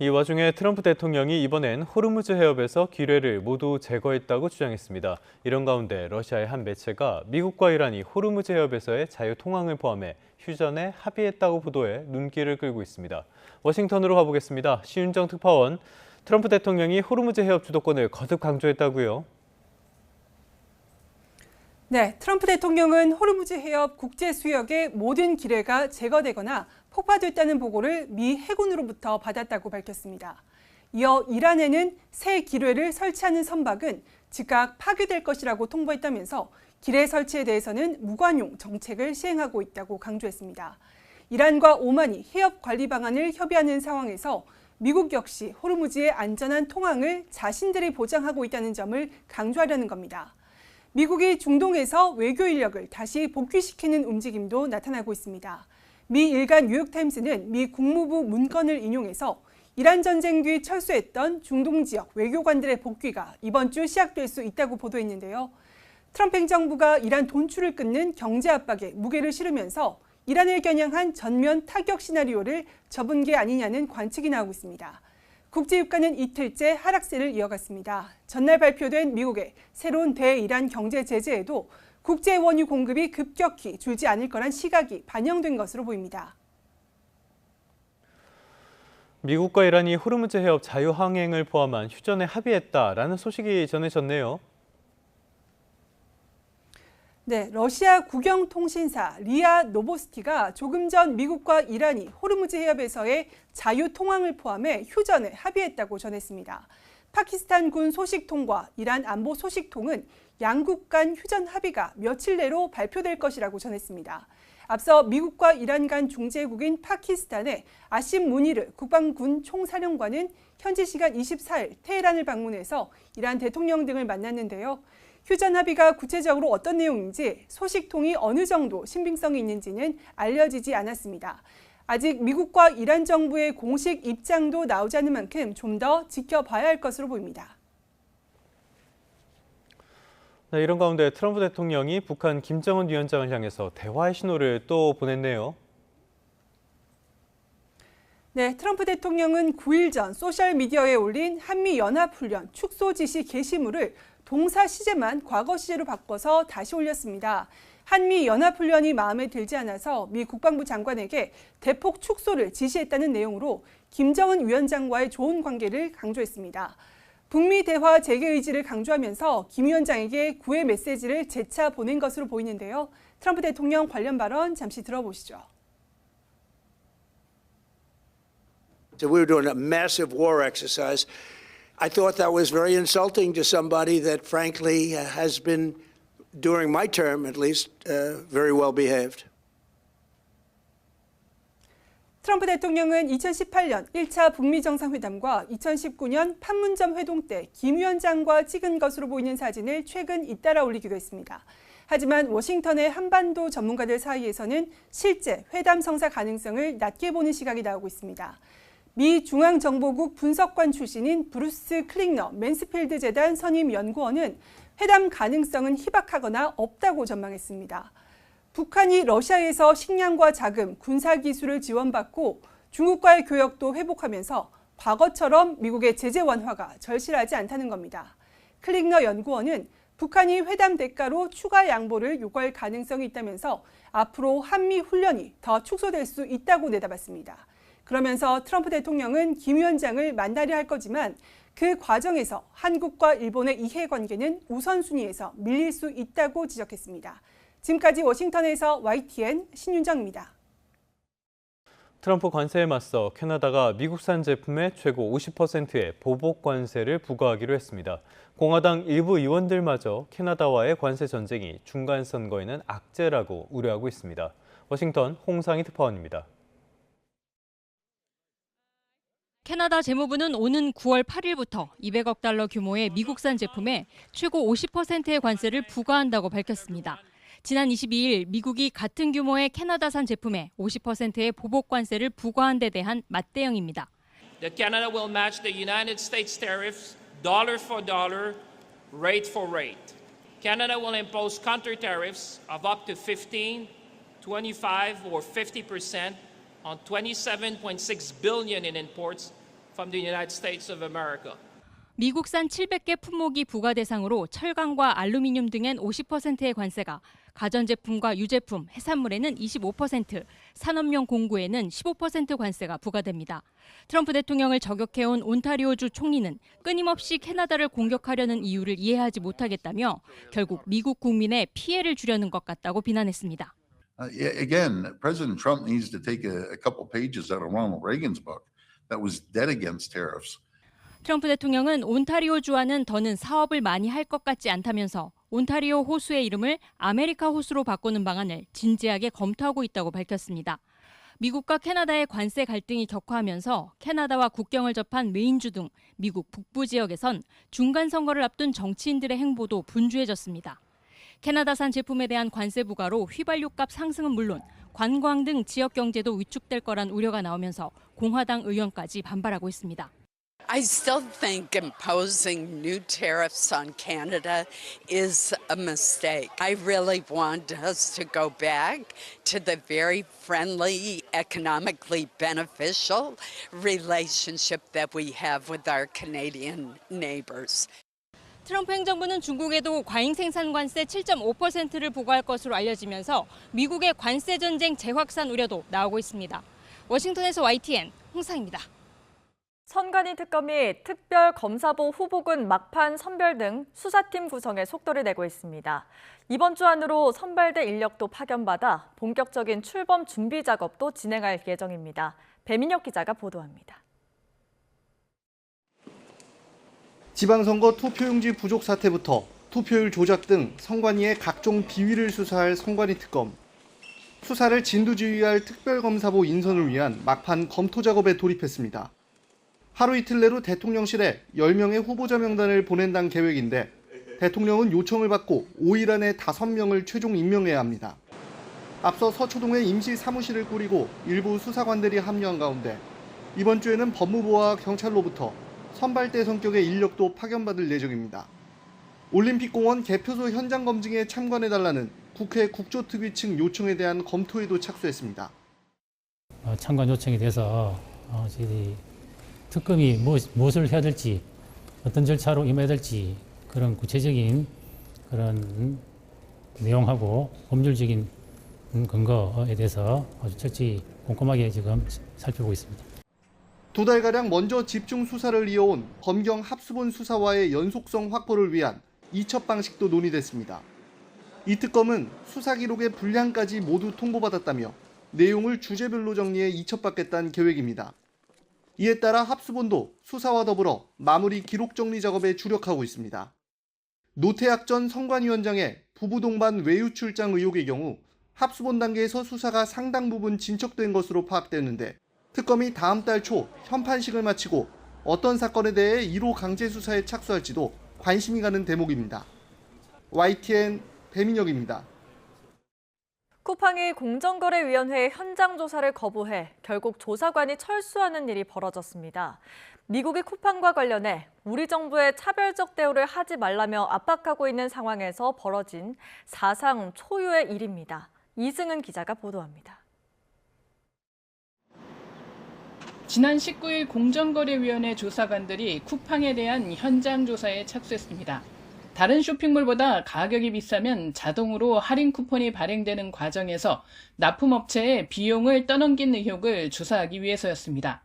이 와중에 트럼프 대통령이 이번엔 호르무즈 해협에서 기뢰를 모두 제거했다고 주장했습니다. 이런 가운데 러시아의 한 매체가 미국과 이란이 호르무즈 해협에서의 자유 통항을 포함해 휴전에 합의했다고 보도해 눈길을 끌고 있습니다. 워싱턴으로 가보겠습니다. 시윤정 특파원, 트럼프 대통령이 호르무즈 해협 주도권을 거듭 강조했다고요? 네, 트럼프 대통령은 호르무즈 해협 국제 수역의 모든 기뢰가 제거되거나 폭파됐다는 보고를 미 해군으로부터 받았다고 밝혔습니다. 이어 이란에는 새 기뢰를 설치하는 선박은 즉각 파괴될 것이라고 통보했다면서 기뢰 설치에 대해서는 무관용 정책을 시행하고 있다고 강조했습니다. 이란과 오만이 해협 관리 방안을 협의하는 상황에서 미국 역시 호르무즈의 안전한 통항을 자신들이 보장하고 있다는 점을 강조하려는 겁니다. 미국이 중동에서 외교 인력을 다시 복귀시키는 움직임도 나타나고 있습니다. 미 일간 뉴욕타임스는 미 국무부 문건을 인용해서 이란 전쟁 뒤 철수했던 중동 지역 외교관들의 복귀가 이번 주 시작될 수 있다고 보도했는데요. 트럼프 행정부가 이란 돈줄을 끊는 경제 압박에 무게를 실으면서 이란을 겨냥한 전면 타격 시나리오를 접은 게 아니냐는 관측이 나오고 있습니다. 국제유가는 이틀째 하락세를 이어갔습니다. 전날 발표된 미국의 새로운 대이란 경제 제재에도 국제 원유 공급이 급격히 줄지 않을 거란 시각이 반영된 것으로 보입니다. 미국과 이란이 호르무즈 해협 자유항행을 포함한 휴전에 합의했다라는 소식이 전해졌네요. 네, 러시아 국영통신사 리아 노보스티가 조금 전 미국과 이란이 호르무즈 해협에서의 자유 통항을 포함해 휴전에 합의했다고 전했습니다. 파키스탄 군 소식통과 이란 안보 소식통은 양국 간 휴전 합의가 며칠 내로 발표될 것이라고 전했습니다. 앞서 미국과 이란 간 중재국인 파키스탄의 아심 무니르 국방군 총사령관은 현지 시간 24일 테헤란을 방문해서 이란 대통령 등을 만났는데요. 휴전 합의가 구체적으로 어떤 내용인지 소식통이 어느 정도 신빙성이 있는지는 알려지지 않았습니다. 아직 미국과 이란 정부의 공식 입장도 나오지 않는 만큼 좀 더 지켜봐야 할 것으로 보입니다. 네, 이런 가운데 트럼프 대통령이 북한 김정은 위원장을 향해서 대화의 신호를 또 보냈네요. 네, 트럼프 대통령은 9일 전 소셜미디어에 올린 한미연합훈련 축소 지시 게시물을 동사 시제만 과거 시제로 바꿔서 다시 올렸습니다. 한미연합훈련이 마음에 들지 않아서 미 국방부 장관에게 대폭 축소를 지시했다는 내용으로 김정은 위원장과의 좋은 관계를 강조했습니다. 북미 대화 재개 의지를 강조하면서 김 위원장에게 구애 메시지를 재차 보낸 것으로 보이는데요. 트럼프 대통령 관련 발언 잠시 들어보시죠. So we were doing a massive war exercise. I thought that was very insulting to somebody that, frankly, has been, during my term at least, very well behaved. 트럼프 대통령은 2018년 1차 북미 정상회담과 2019년 판문점 회동 때 김 위원장과 찍은 것으로 보이는 사진을 최근 잇따라 올리기도 했습니다. 하지만 워싱턴의 한반도 전문가들 사이에서는 실제 회담 성사 가능성을 낮게 보는 시각이 나오고 있습니다. 미 중앙정보국 분석관 출신인 브루스 클링너 맨스필드 재단 선임 연구원은 회담 가능성은 희박하거나 없다고 전망했습니다. 북한이 러시아에서 식량과 자금, 군사기술을 지원받고 중국과의 교역도 회복하면서 과거처럼 미국의 제재 완화가 절실하지 않다는 겁니다. 클링너 연구원은 북한이 회담 대가로 추가 양보를 요구할 가능성이 있다면서 앞으로 한미 훈련이 더 축소될 수 있다고 내다봤습니다. 그러면서 트럼프 대통령은 김 위원장을 만나려 할 거지만 그 과정에서 한국과 일본의 이해관계는 우선순위에서 밀릴 수 있다고 지적했습니다. 지금까지 워싱턴에서 YTN 신윤정입니다. 트럼프 관세에 맞서 캐나다가 미국산 제품에 최고 50%의 보복 관세를 부과하기로 했습니다. 공화당 일부 의원들마저 캐나다와의 관세 전쟁이 중간 선거에는 악재라고 우려하고 있습니다. 워싱턴 홍상희 특파원입니다. 캐나다 재무부는 오는 9월 8일부터 200억 달러 규모의 미국산 제품에 최고 50%의 관세를 부과한다고 밝혔습니다. 지난 22일 미국이 같은 규모의 캐나다산 제품에 50%의 보복 관세를 부과한 데 대한 맞대응입니다. That Canada will match the United States tariffs dollar for dollar, rate for rate. Canada will impose counter tariffs of up to 15, 25 or 50% on $27.6 billion in imports from the United States of America. 미국산 700개 품목이 부과 대상으로 철강과 알루미늄 등엔 50%의 관세가, 가전제품과 유제품, 해산물에는 25%, 산업용 공구에는 15% 관세가 부과됩니다. 트럼프 대통령을 저격해온 온타리오주 총리는 끊임없이 캐나다를 공격하려는 이유를 이해하지 못하겠다며 결국 미국 국민의 피해를 주려는 것 같다고 비난했습니다. Again, President Trump needs to take a couple pages out of Ronald Reagan's book that was dead against tariffs. 트럼프 대통령은 온타리오주와는 더는 사업을 많이 할 것 같지 않다면서 온타리오 호수의 이름을 아메리카 호수로 바꾸는 방안을 진지하게 검토하고 있다고 밝혔습니다. 미국과 캐나다의 관세 갈등이 격화하면서 캐나다와 국경을 접한 메인주 등 미국 북부 지역에선 중간 선거를 앞둔 정치인들의 행보도 분주해졌습니다. 캐나다산 제품에 대한 관세 부과로 휘발유값 상승은 물론 관광 등 지역 경제도 위축될 거란 우려가 나오면서 공화당 의원까지 반발하고 있습니다. I still think imposing new tariffs on Canada is a mistake. I really want us to go back to the very friendly, economically beneficial relationship that we have with our Canadian neighbors. 트럼프 행정부는 중국에도 과잉 생산 관세 7.5%를 부과할 것으로 알려지면서 미국의 관세 전쟁 재확산 우려도 나오고 있습니다. 워싱턴에서 YTN 홍상입니다. 선관위 특검이 특별검사보 후보군 막판 선별 등 수사팀 구성에 속도를 내고 있습니다. 이번 주 안으로 선발대 인력도 파견받아 본격적인 출범 준비 작업도 진행할 예정입니다. 배민혁 기자가 보도합니다. 지방선거 투표용지 부족 사태부터 투표율 조작 등 선관위의 각종 비위를 수사할 선관위 특검. 수사를 진두지휘할 특별검사보 인선을 위한 막판 검토 작업에 돌입했습니다. 하루 이틀 내로 대통령실에 10명의 후보자 명단을 보낸다는 계획인데 대통령은 요청을 받고 5일 안에 5명을 최종 임명해야 합니다. 앞서 서초동에 임시 사무실을 꾸리고 일부 수사관들이 합류한 가운데 이번 주에는 법무부와 경찰로부터 선발대 성격의 인력도 파견받을 예정입니다. 올림픽공원 개표소 현장 검증에 참관해달라는 국회 국조특위 측 요청에 대한 검토에도 착수했습니다. 참관 요청이 돼서 저희들이 특검이 무엇을 해야 될지, 어떤 절차로 임해야 될지 그런 구체적인 그런 내용하고 법률적인 근거에 대해서 아주 철저히 꼼꼼하게 지금 살펴보고 있습니다. 2달가량 먼저 집중 수사를 이어온 검경 합수본 수사와의 연속성 확보를 위한 이첩 방식도 논의됐습니다. 이 특검은 수사 기록의 분량까지 모두 통보받았다며 내용을 주제별로 정리해 이첩받겠다는 계획입니다. 이에 따라 합수본도 수사와 더불어 마무리 기록 정리 작업에 주력하고 있습니다. 노태학 전 선관위원장의 부부 동반 외유 출장 의혹의 경우 합수본 단계에서 수사가 상당 부분 진척된 것으로 파악됐는데 특검이 다음 달 초 현판식을 마치고 어떤 사건에 대해 1호 강제 수사에 착수할지도 관심이 가는 대목입니다. YTN 배민혁입니다. 쿠팡이 공정거래위원회의 현장 조사를 거부해 결국 조사관이 철수하는 일이 벌어졌습니다. 미국이 쿠팡과 관련해 우리 정부의 차별적 대우를 하지 말라며 압박하고 있는 상황에서 벌어진 사상 초유의 일입니다. 이승은 기자가 보도합니다. 지난 19일 공정거래위원회 조사관들이 쿠팡에 대한 현장 조사에 착수했습니다. 다른 쇼핑몰보다 가격이 비싸면 자동으로 할인 쿠폰이 발행되는 과정에서 납품업체에 비용을 떠넘긴 의혹을 조사하기 위해서였습니다.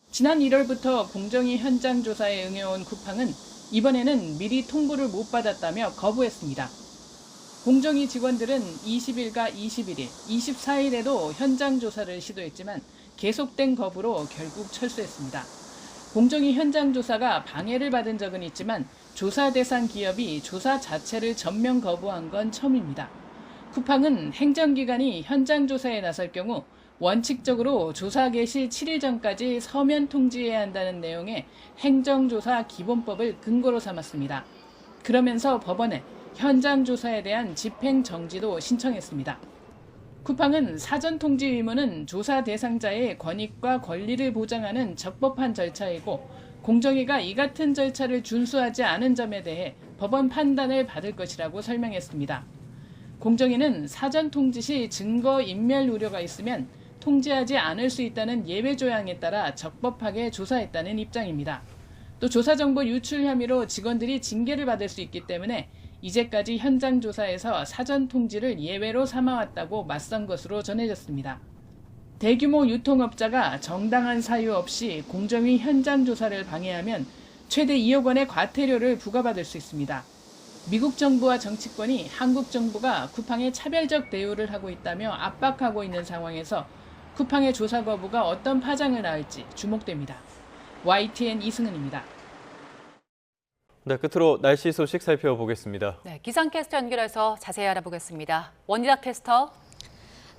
지난 1월부터 공정위 현장 조사에 응해온 쿠팡은 이번에는 미리 통보를 못 받았다며 거부했습니다. 공정위 직원들은 20일과 21일, 24일에도 현장 조사를 시도했지만 계속된 거부로 결국 철수했습니다. 공정위 현장 조사가 방해를 받은 적은 있지만 조사 대상 기업이 조사 자체를 전면 거부한 건 처음입니다. 쿠팡은 행정기관이 현장 조사에 나설 경우 원칙적으로 조사 개시 7일 전까지 서면 통지해야 한다는 내용의 행정조사 기본법을 근거로 삼았습니다. 그러면서 법원에 현장 조사에 대한 집행 정지도 신청했습니다. 쿠팡은 사전 통지 의무는 조사 대상자의 권익과 권리를 보장하는 적법한 절차이고 공정위가 이 같은 절차를 준수하지 않은 점에 대해 법원 판단을 받을 것이라고 설명했습니다. 공정위는 사전 통지 시 증거 인멸 우려가 있으면 통지하지 않을 수 있다는 예외 조항에 따라 적법하게 조사했다는 입장입니다. 또 조사 정보 유출 혐의로 직원들이 징계를 받을 수 있기 때문에 이제까지 현장 조사에서 사전 통지를 예외로 삼아왔다고 맞선 것으로 전해졌습니다. 대규모 유통업자가 정당한 사유 없이 공정위 현장 조사를 방해하면 최대 2억 원의 과태료를 부과받을 수 있습니다. 미국 정부와 정치권이 한국 정부가 쿠팡에 차별적 대우를 하고 있다며 압박하고 있는 상황에서 쿠팡의 조사 거부가 어떤 파장을 낳을지 주목됩니다. YTN 이승은입니다. 네, 끝으로 날씨 소식 살펴보겠습니다. 네, 기상캐스터 연결해서 자세히 알아보겠습니다. 원희다 캐스터.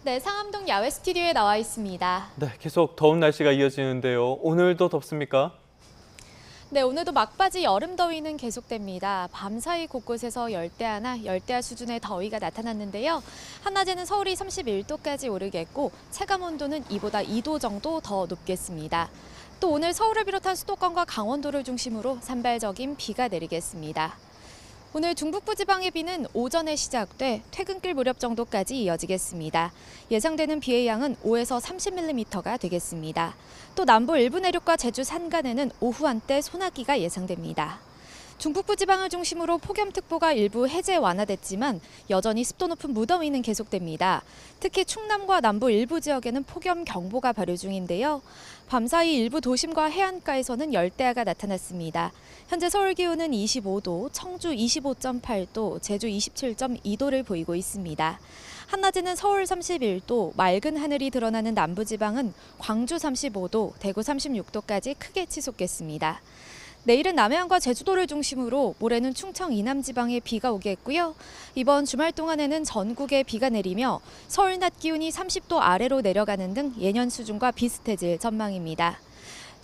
네, 상암동 야외 스튜디오에 나와 있습니다. 네, 계속 더운 날씨가 이어지는데요. 오늘도 덥습니까? 네, 오늘도 막바지 여름 더위는 계속됩니다. 밤사이 곳곳에서 열대야나 열대야 수준의 더위가 나타났는데요. 한낮에는 서울이 31도까지 오르겠고 체감 온도는 이보다 2도 정도 더 높겠습니다. 또 오늘 서울을 비롯한 수도권과 강원도를 중심으로 산발적인 비가 내리겠습니다. 오늘 중북부 지방의 비는 오전에 시작돼 퇴근길 무렵 정도까지 이어지겠습니다. 예상되는 비의 양은 5에서 30mm가 되겠습니다. 또 남부 일부 내륙과 제주 산간에는 오후 한때 소나기가 예상됩니다. 중북부 지방을 중심으로 폭염특보가 일부 해제 완화됐지만 여전히 습도 높은 무더위는 계속됩니다. 특히 충남과 남부 일부 지역에는 폭염경보가 발효 중인데요. 밤사이 일부 도심과 해안가에서는 열대야가 나타났습니다. 현재 서울 기온은 25도, 청주 25.8도, 제주 27.2도를 보이고 있습니다. 한낮에는 서울 31도, 맑은 하늘이 드러나는 남부지방은 광주 35도, 대구 36도까지 크게 치솟겠습니다. 내일은 남해안과 제주도를 중심으로 모레는 충청 이남 지방에 비가 오겠고요. 이번 주말 동안에는 전국에 비가 내리며 서울 낮 기온이 30도 아래로 내려가는 등 예년 수준과 비슷해질 전망입니다.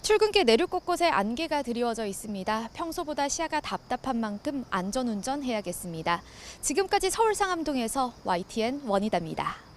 출근길 내륙 곳곳에 안개가 드리워져 있습니다. 평소보다 시야가 답답한 만큼 안전운전 해야겠습니다. 지금까지 서울 상암동에서 YTN 원희다입니다.